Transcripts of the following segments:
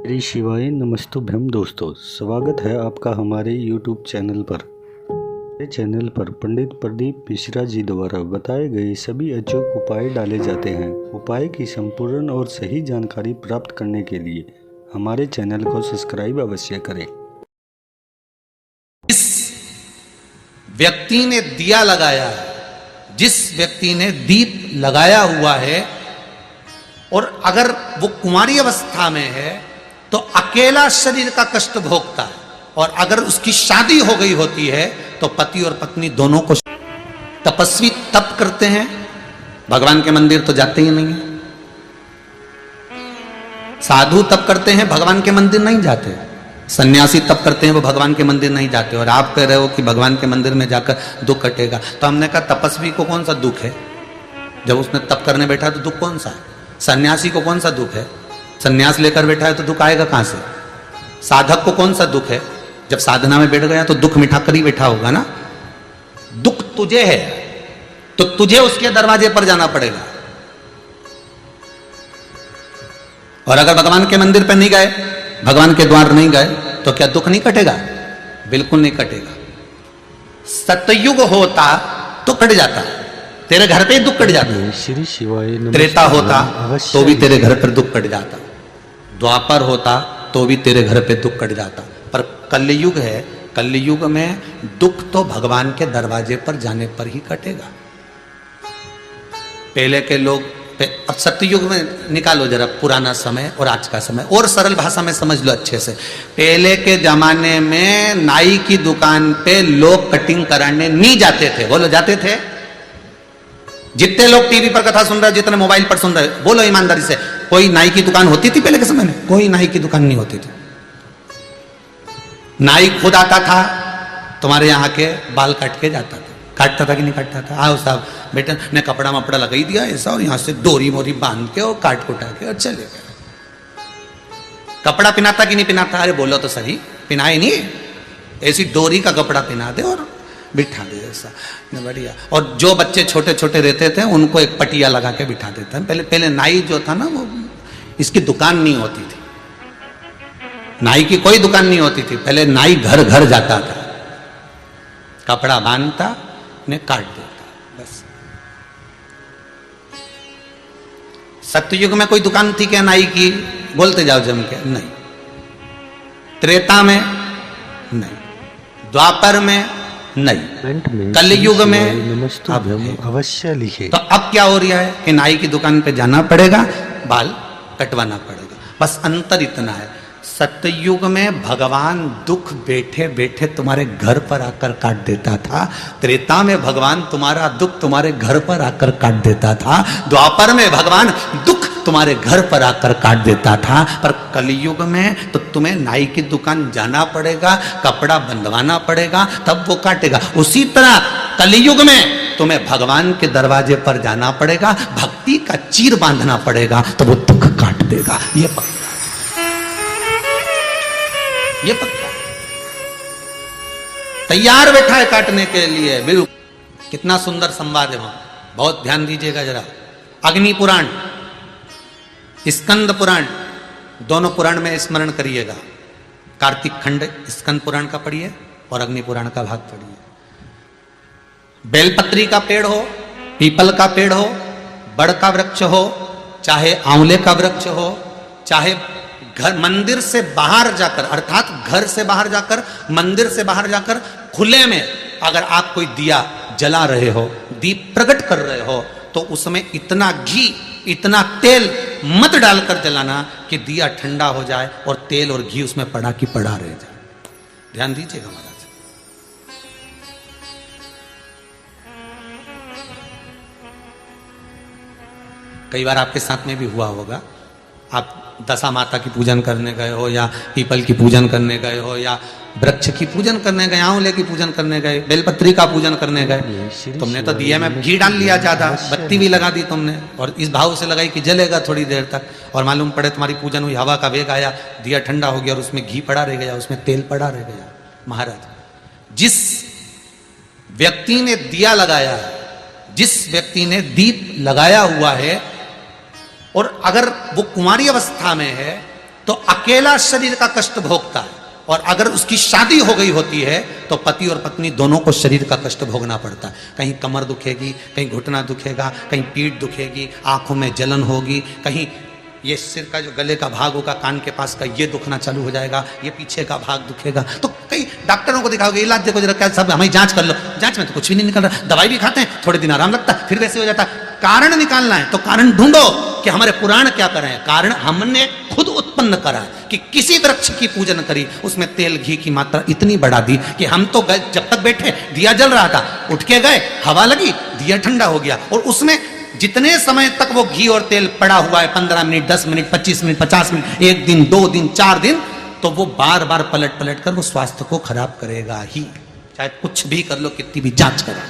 श्री शिवाय नमस्तुभ्यम दोस्तों, स्वागत है आपका हमारे YouTube चैनल पर। मेरे चैनल पर पंडित प्रदीप मिश्रा जी द्वारा बताए गए सभी अचूक उपाय डाले जाते हैं। उपाय की संपूर्ण और सही जानकारी प्राप्त करने के लिए हमारे चैनल को सब्सक्राइब अवश्य करें। जिस व्यक्ति ने दिया लगाया है, जिस व्यक्ति ने दीप लगाया हुआ है और अगर वो कुंवारी अवस्था में है तो अकेला शरीर का कष्ट भोगता है, और अगर उसकी शादी हो गई होती है तो पति और पत्नी दोनों को। तपस्वी तप करते हैं, भगवान के मंदिर तो जाते ही नहीं है। साधु तप करते हैं, भगवान के मंदिर नहीं जाते। सन्यासी तप करते हैं, वो भगवान के मंदिर नहीं जाते। और आप कह रहे हो कि भगवान के मंदिर में जाकर दुख कटेगा, तो हमने कहा तपस्वी को कौन सा दुख है? जब उसने तप करने बैठा तो दुख कौन सा है? सन्यासी को कौन सा दुख है? सन्यास लेकर बैठा है तो दुख आएगा कहां से? साधक को कौन सा दुख है? जब साधना में बैठ गया तो दुख मिठा कर ही बैठा होगा ना। दुख तुझे है तो तुझे उसके दरवाजे पर जाना पड़ेगा। और अगर भगवान के मंदिर पर नहीं गए, भगवान के द्वार नहीं गए, तो क्या दुख नहीं कटेगा? बिल्कुल नहीं कटेगा। सतयुग होता तो कट जाता, तेरे घर पे ही दुख कट जाता। श्री शिवाय त्रेता होता तो भी तेरे घर पर दुख कट जाता, द्वापर होता तो भी तेरे घर पे दुख कट जाता। पर कलयुग है, कलयुग में दुख तो भगवान के दरवाजे पर जाने पर ही कटेगा। पहले के लोग, अब सत्ययुग में निकालो जरा पुराना समय और आज का समय, और सरल भाषा में समझ लो अच्छे से। पहले के जमाने में नाई की दुकान पे लोग कटिंग कराने नहीं जाते थे। बोलो, जाते थे? जितने लोग टीवी पर कथा सुन रहे, जितने मोबाइल पर सुन रहे, बोलो ईमानदारी से, कोई नाई की दुकान होती थी पहले के समय में? कोई नाई की दुकान नहीं होती थी। नाई खुद आता था, तुम्हारे यहाँ के बाल काट के जाता था। काटता था कि नहीं काटता था? आओ साहब, बेटा ने कपड़ा मपड़ा लगा ही दिया ऐसा, और यहां से डोरी मोरी बांध के और काट कुटा के और चले गए। कपड़ा पिनाता कि नहीं पिनाता? अरे बोलो तो सही, पिनाए नहीं? ऐसी डोरी का कपड़ा पिना दे और बिठा दे ऐसा, बढ़िया। और जो बच्चे छोटे छोटे रहते थे उनको एक पटिया लगा के बिठा देता है। पहले नाई जो था ना, वो इसकी दुकान नहीं होती थी, नाई की कोई दुकान नहीं होती थी। पहले नाई घर घर जाता था, कपड़ा बांधता ने काट देता, बस। सत्ययुग में कोई दुकान थी क्या नाई की? बोलते जाओ जम के, नहीं। त्रेता में नहीं, द्वापर में नहीं, कलयुग में अवश्य लिखे। तो अब क्या हो रहा है कि नाई की दुकान पे जाना पड़ेगा, बाल कटवाना पड़ेगा, बस अंतर इतना है। सत्ययुग में भगवान दुख बैठे बैठे तुम्हारे घर पर आकर काट देता था। त्रेता में भगवान तुम्हारा दुख तुम्हारे घर पर आकर काट देता था। द्वापर में भगवान दुख तुम्हारे घर पर आकर काट देता था। पर कलयुग में तो तुम्हें नाई की दुकान जाना पड़ेगा, कपड़ा बंधवाना पड़ेगा, तब वो काटेगा। उसी तरह कलयुग में तुम्हें भगवान के दरवाजे पर जाना पड़ेगा, भक्ति का चीर बांधना पड़ेगा, तो वो दुख काट देगा। ये पक्का, ये पक्का तैयार बैठा है काटने के लिए। बिल्कुल, कितना सुंदर संवाद है वहां, बहुत ध्यान दीजिएगा जरा। अग्नि पुराण, स्कंद पुराण, दोनों पुराण में स्मरण करिएगा। कार्तिक खंड स्कंद पुराण का पढ़िए और अग्नि पुराण का भाग पढ़िए। बेलपत्री का पेड़ हो, पीपल का पेड़ हो, बड़ का वृक्ष हो, चाहे आंवले का वृक्ष हो, चाहे घर मंदिर से बाहर जाकर, अर्थात घर से बाहर जाकर, मंदिर से बाहर जाकर खुले में अगर आप कोई दिया जला रहे हो, दीप प्रकट कर रहे हो, तो उसमें इतना घी, इतना तेल मत डालकर जलाना कि दिया ठंडा हो जाए और तेल और घी उसमें पड़ा की पड़ा रह जाए। ध्यान दीजिएगा महाराज। कई बार आपके साथ में भी हुआ होगा, आप दशा माता की पूजन करने गए हो, या पीपल की पूजन करने गए हो, या वृक्ष की पूजन करने गए, आंवले की पूजन करने गए, बेलपत्री का पूजन करने गए। तुमने तो दिए में घी डाल लिया ज्यादा, बत्ती भी लगा दी तुमने, और इस भाव से लगाई कि जलेगा थोड़ी देर तक, और मालूम पड़े तुम्हारी पूजन हुई, हवा का वेग आया, दिया ठंडा हो गया और उसमें घी पड़ा रह गया, उसमें तेल पड़ा रह गया। महाराज, जिस व्यक्ति ने दिया लगाया है, जिस व्यक्ति ने दीप लगाया हुआ है, और अगर वो कुंवारी अवस्था में है तो अकेला शरीर का कष्ट भोगता है, और अगर उसकी शादी हो गई होती है तो पति और पत्नी दोनों को शरीर का कष्ट भोगना पड़ता है। कहीं कमर दुखेगी, कहीं घुटना दुखेगा, कहीं पीठ दुखेगी, आंखों में जलन होगी, कहीं ये सिर का जो गले का भाग होगा, कान के पास का ये दुखना चालू हो जाएगा, ये पीछे का भाग दुखेगा। तो कई डॉक्टरों को दिखाओगे, इलाज देखो जरा, क्या सब हमें जांच कर लो, जांच में तो कुछ भी नहीं निकल रहा, दवाई भी खाते हैं, थोड़े दिन आराम लगता है, फिर वैसे हो जाता है। कारण निकालना है तो कारण ढूंढो कि हमारे पुराण क्या कर रहे हैं। कारण हमने खुद उत्पन्न करा कि किसी वृक्ष की पूजन करी, उसमें तेल घी की मात्रा इतनी बढ़ा दी कि हम तो गए, जब तक बैठे दिया जल रहा था, उठ के गए, हवा लगी, दिया ठंडा हो गया, और उसमें जितने समय तक वो घी और तेल पड़ा हुआ है, 15 मिनट, 10 मिनट, 25 मिनट, 50 मिनट, 1 दिन, 2 दिन, 4 दिन, तो वो बार बार पलट पलट कर वो स्वास्थ्य को खराब करेगा ही, चाहे कुछ भी कर लो, कितनी भी जांच करो,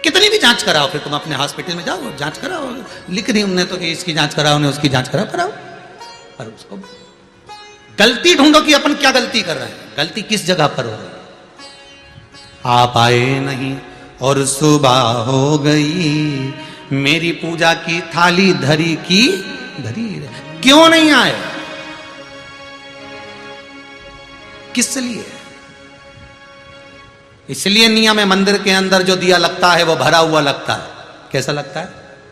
कितनी भी जांच कराओ, फिर तुम अपने हॉस्पिटल में जाओ, जांच कराओ, लिख रही उन्हें तो कि इसकी जांच कराओ, उसकी जांच कराओ, पर उसको गलती ढूंढो कि अपन क्या गलती कर रहे हैं, गलती किस जगह पर हो रही है। आप आए नहीं और सुबह हो गई, मेरी पूजा की थाली धरी की धरी, क्यों नहीं आए, किस लिए? इसलिए नियम है, मंदिर के अंदर जो दिया लगता है वो भरा हुआ लगता है। कैसा लगता है?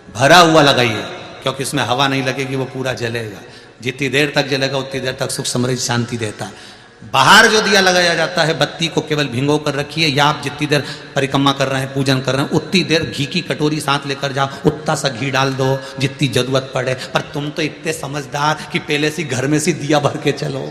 भरा हुआ लगाइए, क्योंकि उसमें हवा नहीं लगेगी, वो पूरा जलेगा। जितनी देर तक जलेगा उतनी देर तक सुख समृद्धि शांति देता है। बाहर जो दिया लगाया जाता है, बत्ती को केवल भिंगो कर रखिए, या आप जितनी देर परिक्रमा कर रहे हैं, पूजन कर रहे हैं, उतनी देर घी की कटोरी साथ लेकर जाओ, उतना सा घी डाल दो जितनी जरूरत पड़े। पर तुम तो इतने समझदार कि पहले से घर में से दिया भर के चलो,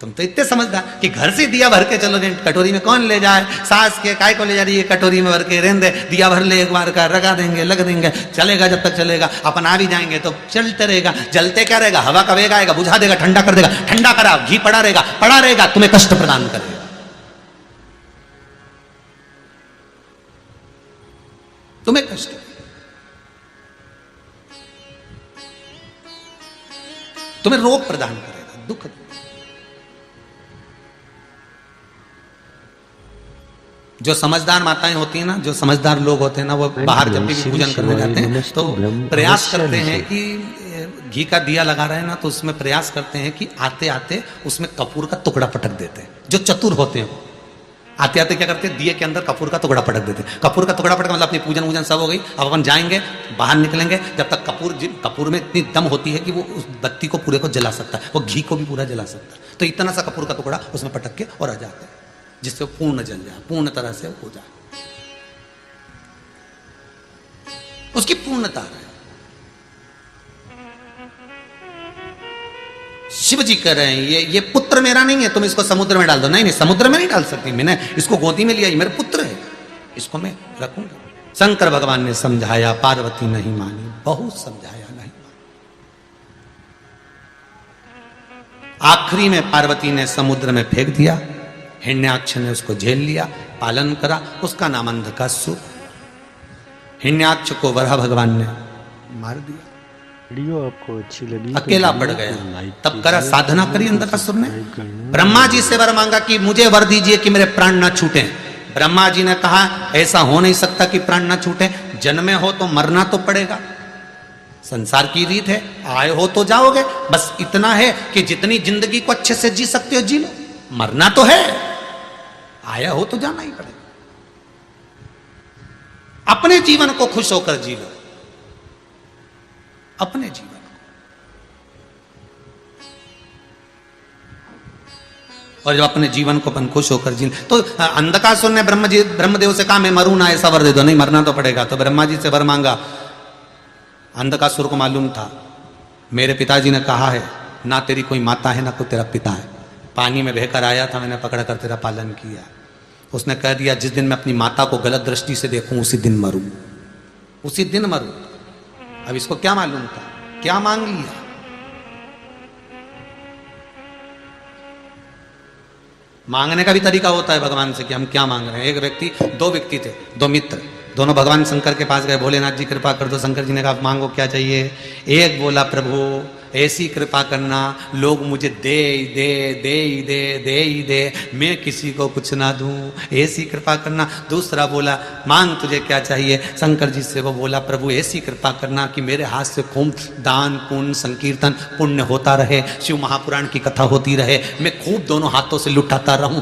तुम तो इतने समझदार कि घर से दिया भर के चलो, कटोरी में कौन ले जाए, सास के काय को ले जा रही है, कटोरी में भर के रहने दे, दिया भर ले एक बार का, लगा देंगे, लग देंगे, चलेगा जब तक चलेगा, अपन आ भी जाएंगे तो चलते रहेगा, जलते क्या रहेगा, हवा का वेग आएगा, बुझा देगा, ठंडा कर देगा, ठंडा करा, घी पड़ा रहेगा, तुम्हें कष्ट प्रदान करेगा। तुम्हें कष्ट, तुम्हें रोग प्रदान करेगा, दुख। जो समझदार माताएं होती हैं ना, जो समझदार लोग होते हैं ना, वो बाहर जब भी पूजन करने जाते हैं तो प्रयास करते हैं कि घी का दिया लगा रहे हैं ना, तो उसमें प्रयास करते हैं कि आते आते उसमें कपूर का टुकड़ा पटक देते हैं। जो चतुर होते हैं आते आते क्या करते हैं, दिए के अंदर कपूर का टुकड़ा पटक देते हैं। कपूर का टुकड़ा पटक मतलब अपनी पूजन वूजन सब हो गई, अब अपन जाएंगे, बाहर निकलेंगे, जब तक कपूर में इतनी दम होती है कि वो उस बत्ती को पूरे को जला सकता है, वो घी को भी पूरा जला सकता है। तो इतना सा कपूर का टुकड़ा उसमें पटक के और आ जाता है, जिससे पूर्ण जल जाए, पूर्ण तरह से हो जाए, उसकी पूर्णता है। शिव जी कह रहे हैं ये पुत्र मेरा नहीं है, तुम इसको समुद्र में डाल दो। नहीं, समुद्र में नहीं डाल सकती, मैंने इसको गोदी में लिया, ये मेरा पुत्र है, इसको मैं रखूंगा। शंकर भगवान ने समझाया, पार्वती नहीं मानी, बहुत समझाया नहीं मानी। आखिरी में पार्वती ने समुद्र में फेंक दिया, हिरण्याक्ष ने उसको झेल लिया, पालन करा, उसका नाम अंधकासुर। हिरण्याक्ष को वराह भगवान ने मार दिया। वीडियो आपको अच्छी लगी, अकेला पड़ गया, तब करा साधना करी अंधकासुर ने। ब्रह्मा जी से वर मांगा कि मुझे वर दीजिए कि मेरे प्राण ना छूटे। ब्रह्मा जी ने कहा ऐसा हो नहीं सकता कि प्राण ना छूटे, जन्मे हो तो मरना तो पड़ेगा, संसार की रीत है, आए हो तो जाओगे, बस इतना है कि जितनी जिंदगी को अच्छे से जी सकते हो जी लो, मरना तो है, आया हो तो जाना ही पड़ेगा। अपने जीवन को खुश होकर जी लो, अपने जीवन को। और जब अपने जीवन को अपन खुश होकर जी, तो अंधकासुर ने ब्रह्मदेव से कहा मैं मरूं ना, ऐसा वर दे दो। नहीं, मरना तो पड़ेगा। तो ब्रह्मा जी से वर मांगा। अंधकासुर को मालूम था मेरे पिताजी ने कहा है ना तेरी कोई माता है ना कोई तेरा पिता है, पानी में बहकर आया था, मैंने पकड़ कर तेरा पालन किया। उसने कह दिया जिस दिन मैं अपनी माता को गलत दृष्टि से देखूं उसी दिन मरूं, उसी दिन मरूं। अब इसको क्या मालूम था, क्या मांग लिया। मांगने का भी तरीका होता है भगवान से कि हम क्या मांग रहे हैं। एक व्यक्ति, दो व्यक्ति थे, दो मित्र, दोनों भगवान शंकर के पास गए, भोलेनाथ जी कृपा कर दो। शंकर जी ने कहा मांगो क्या चाहिए। एक बोला प्रभु ऐसी कृपा करना लोग मुझे दे ही दे दे ही दे दे ही दे, मैं किसी को कुछ ना दूं, ऐसी कृपा करना। दूसरा बोला मांग तुझे क्या चाहिए, शंकर जी से वो बोला प्रभु ऐसी कृपा करना कि मेरे हाथ से खूब दान पुण्य संकीर्तन पुण्य होता रहे, शिव महापुराण की कथा होती रहे, मैं खूब दोनों हाथों से लुटाता रहूं,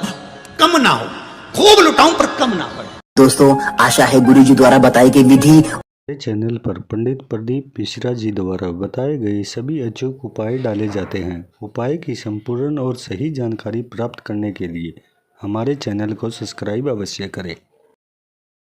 कम ना हो, खूब लुटाऊं पर कम ना पड़े। दोस्तों आशा है गुरु जी द्वारा बताई गई विधि हमारे चैनल पर पंडित प्रदीप मिश्रा जी द्वारा बताए गए सभी अचूक उपाय डाले जाते हैं। उपाय की संपूर्ण और सही जानकारी प्राप्त करने के लिए हमारे चैनल को सब्सक्राइब अवश्य करें।